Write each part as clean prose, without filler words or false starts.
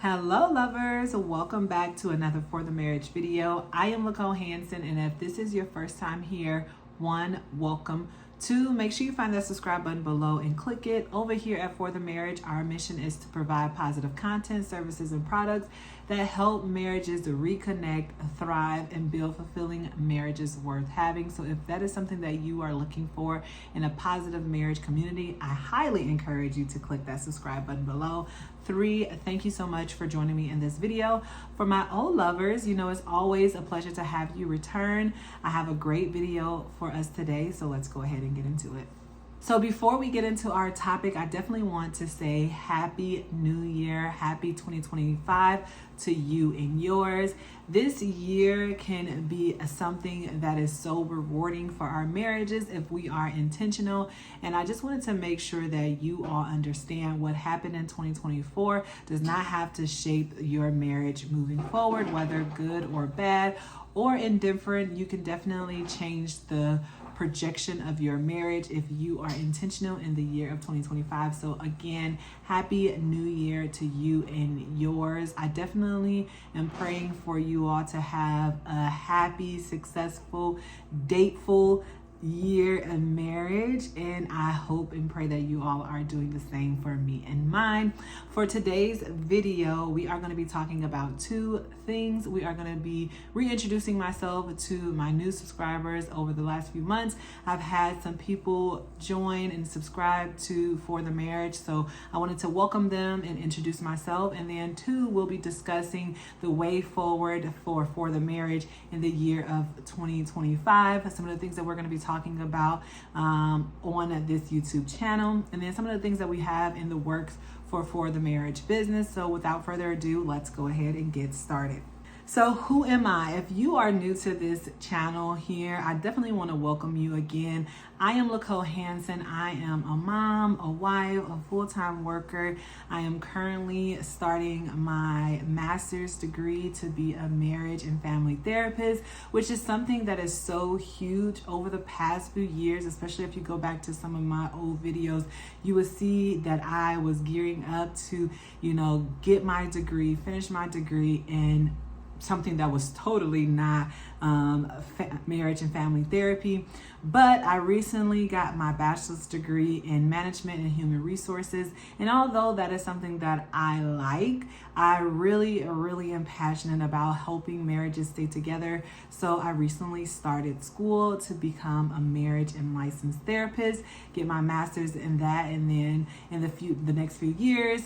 Hello lovers, welcome back to another For the Marriage video. I am Nicole Hansen, and if this is your first time here, one, welcome. Two, make sure you find that subscribe button below and click it. Over here at For the Marriage, our mission is to provide positive content, services, and products that help marriages to reconnect, thrive, and build fulfilling marriages worth having. So if that is something that you are looking for in a positive marriage community, I highly encourage you to click that subscribe button below. Three, thank you so much for joining me in this video. For my old lovers, it's always a pleasure to have you return. I have a great video for us today, so let's go ahead and get into it. So before we get into our topic, I definitely want to say Happy New Year, Happy 2025 to you and yours. This year can be something that is so rewarding for our marriages if we are intentional. And I just wanted to make sure that you all understand what happened in 2024 does not have to shape your marriage moving forward, whether good or bad or indifferent. You can definitely change the projection of your marriage if you are intentional in the year of 2025. So again, Happy New Year to you and yours. I definitely am praying for you all to have a happy, successful, dateful year of marriage, and I hope and pray that you all are doing the same for me and mine. For today's video, we are going to be talking about two things. We are going to be reintroducing myself to my new subscribers. Over the last few months, I've had some people join and subscribe to For the Marriage, so I wanted to welcome them and introduce myself. And then two, we'll be discussing the way forward for the Marriage in the year of 2025, some of the things that we're going to be talking about on this YouTube channel, and then some of the things that we have in the works for the marriage business. So without further ado, let's go ahead and get started. So who am I? If you are new to this channel here, I definitely want to welcome you again. I am Nicole Hansen. I am a mom, a wife, a full-time worker. I am currently starting my master's degree to be a marriage and family therapist, which is something that is so huge over the past few years, especially if you go back to some of my old videos, you will see that I was gearing up to, get my degree, finish my degree in something that was totally not marriage and family therapy. But I recently got my bachelor's degree in management and human resources. And although that is something that I like, I really am passionate about helping marriages stay together. So I recently started school to become a marriage and licensed therapist, get my master's in that, and then in the next few years,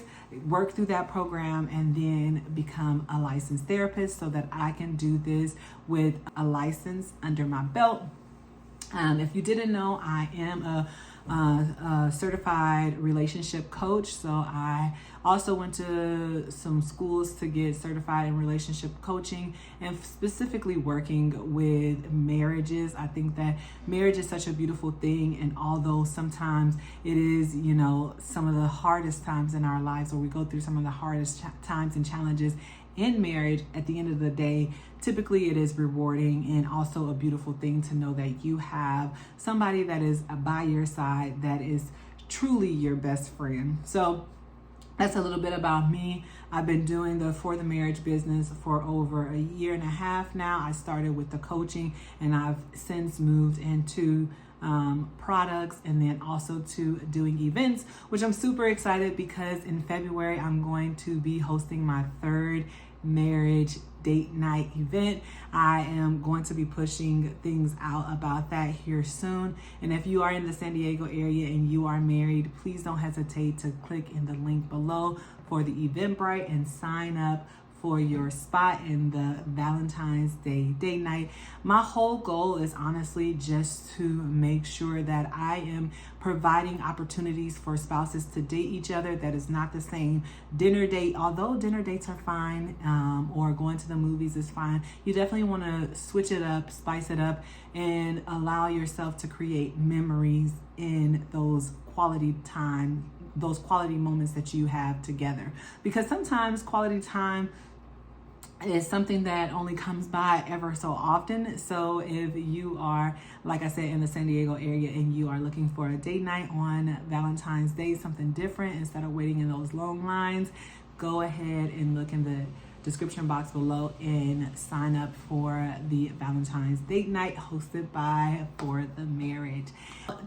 work through that program and then become a licensed therapist so that I can do this with a license under my belt. If you didn't know, I am a certified relationship coach. So I also went to some schools to get certified in relationship coaching and specifically working with marriages. I think that marriage is such a beautiful thing. And although sometimes it is, some of the hardest times in our lives, or we go through some of the hardest times and challenges in marriage, at the end of the day, typically it is rewarding and also a beautiful thing to know that you have somebody that is by your side that is truly your best friend. So that's a little bit about me. I've been doing the For the Marriage business for over a year and a half now. I started with the coaching and I've since moved into products and then also to doing events, which I'm super excited because in February I'm going to be hosting my third marriage date night event. I am going to be pushing things out about that here soon. And if you are in the San Diego area and you are married, please don't hesitate to click in the link below for the Eventbrite and sign up for your spot in the Valentine's Day date night. My whole goal is honestly just to make sure that I am providing opportunities for spouses to date each other that is not the same dinner date. Although dinner dates are fine, or going to the movies is fine, you definitely want to switch it up, spice it up, and allow yourself to create memories in those quality moments that you have together. Because sometimes quality time is something that only comes by ever so often. So if you are, like I said, in the San Diego area and you are looking for a date night on Valentine's Day, something different instead of waiting in those long lines, go ahead and look in the description box below and sign up for the Valentine's date night hosted by For the Marriage.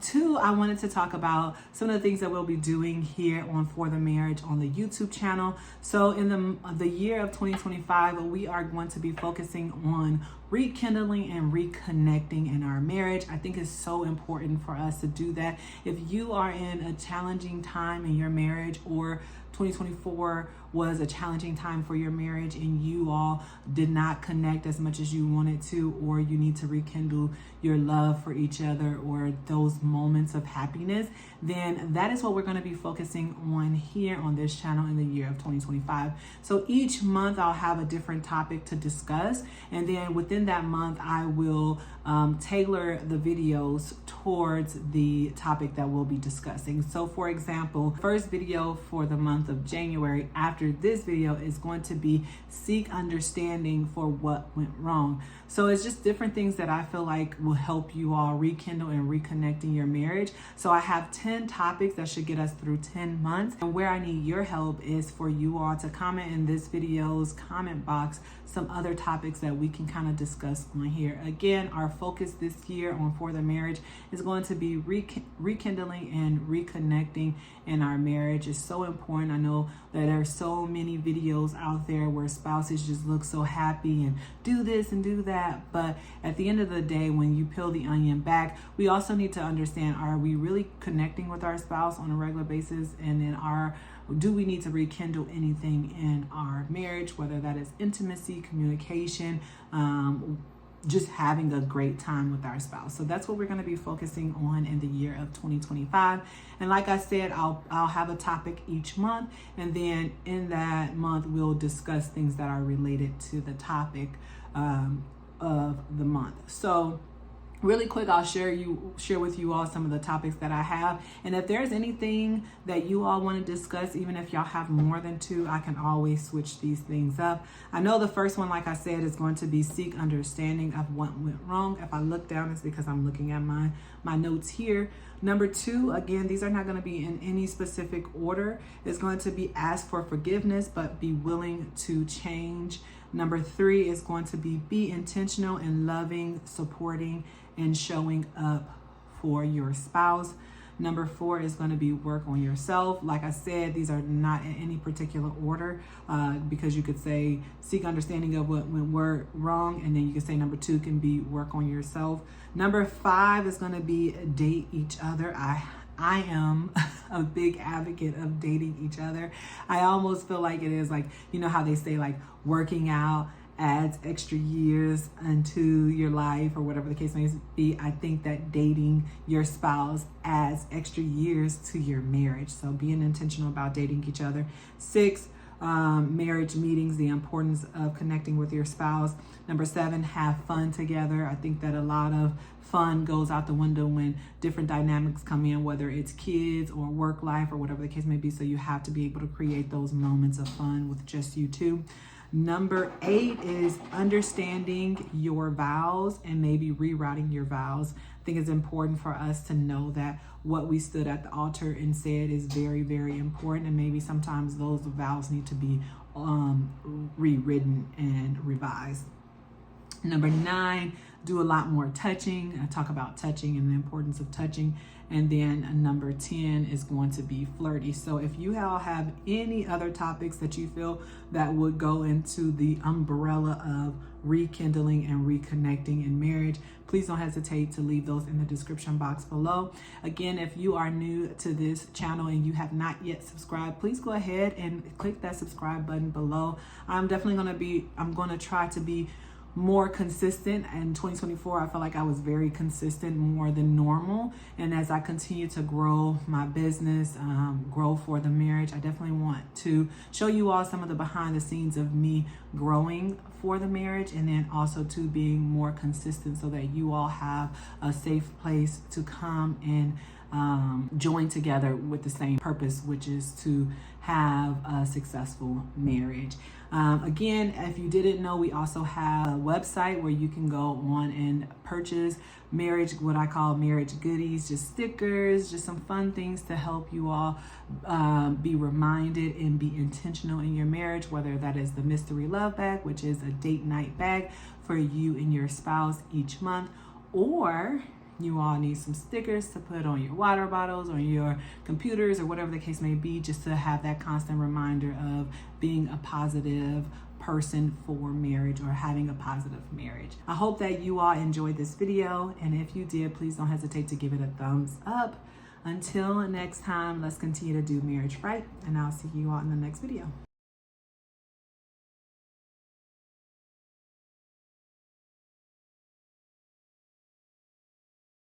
2, I wanted to talk about some of the things that we'll be doing here on For the Marriage on the YouTube channel. So in the year of 2025, we are going to be focusing on rekindling and reconnecting in our marriage. I think it's so important for us to do that. If you are in a challenging time in your marriage, or 2024 was a challenging time for your marriage and you all did not connect as much as you wanted to, or you need to rekindle your love for each other or those moments of happiness, then that is what we're going to be focusing on here on this channel in the year of 2025. So each month I'll have a different topic to discuss, and then within that month I will tailor the videos towards the topic that we'll be discussing. So for example, first video for the month of January after this video is going to be seek understanding for what went wrong. So it's just different things that I feel like will help you all rekindle and reconnect in your marriage. So I have 10 topics that should get us through 10 months. And where I need your help is for you all to comment in this video's comment box some other topics that we can kind of discuss on here. Again, our focus this year on For the Marriage is going to be rekindling and reconnecting in our marriage. It's so important. I know that there are so many videos out there where spouses just look so happy and do this and do that. But at the end of the day, when you peel the onion back, we also need to understand, are we really connecting with our spouse on a regular basis? And then do we need to rekindle anything in our marriage, whether that is intimacy, communication, just having a great time with our spouse. So that's what we're going to be focusing on in the year of 2025. And like I said, I'll have a topic each month, and then in that month we'll discuss things that are related to the topic of the month. So really quick, I'll share with you all some of the topics that I have. And if there's anything that you all want to discuss, even if y'all have more than 2, I can always switch these things up. I know the first one, like I said, is going to be seek understanding of what went wrong. If I look down, it's because I'm looking at my notes here. Number 2, again, these are not going to be in any specific order. It's going to be ask for forgiveness, but be willing to change. Number 3 is going to be intentional in loving, supporting, and showing up for your spouse. Number 4 is going to be work on yourself. Like I said, these are not in any particular order, because you could say seek understanding of what went wrong, and then you could say number 2 can be work on yourself. Number 5 is going to be date each other. I am a big advocate of dating each other. I almost feel like it is like, you know how they say like working out adds extra years into your life or whatever the case may be. I think that dating your spouse adds extra years to your marriage. So being intentional about dating each other. 6, marriage meetings, the importance of connecting with your spouse. Number 7, have fun together. I think that a lot of fun goes out the window when different dynamics come in, whether it's kids or work life or whatever the case may be. So you have to be able to create those moments of fun with just you two. Number 8 is understanding your vows and maybe rewriting your vows. I think it's important for us to know that what we stood at the altar and said is very, very important. And maybe sometimes those vows need to be rewritten and revised. Number 9, do a lot more touching. I talk about touching and the importance of touching. And then number 10 is going to be flirty. So if you all have any other topics that you feel that would go into the umbrella of rekindling and reconnecting in marriage, please don't hesitate to leave those in the description box below. Again, if you are new to this channel and you have not yet subscribed, please go ahead and click that subscribe button below. I'm going to try to be more consistent. In 2024, I felt like I was very consistent, more than normal. And as I continue to grow my business, grow For the Marriage, I definitely want to show you all some of the behind the scenes of me growing For the Marriage, and then also to being more consistent so that you all have a safe place to come and join together with the same purpose, which is to have a successful marriage. Again, if you didn't know, we also have a website where you can go on and purchase what I call marriage goodies, just stickers, just some fun things to help you all be reminded and be intentional in your marriage, whether that is the mystery love bag, which is a date night bag for you and your spouse each month, or you all need some stickers to put on your water bottles or your computers or whatever the case may be, just to have that constant reminder of being a positive person for marriage or having a positive marriage. I hope that you all enjoyed this video, and if you did, please don't hesitate to give it a thumbs up. Until next time, let's continue to do marriage right, and I'll see you all in the next video.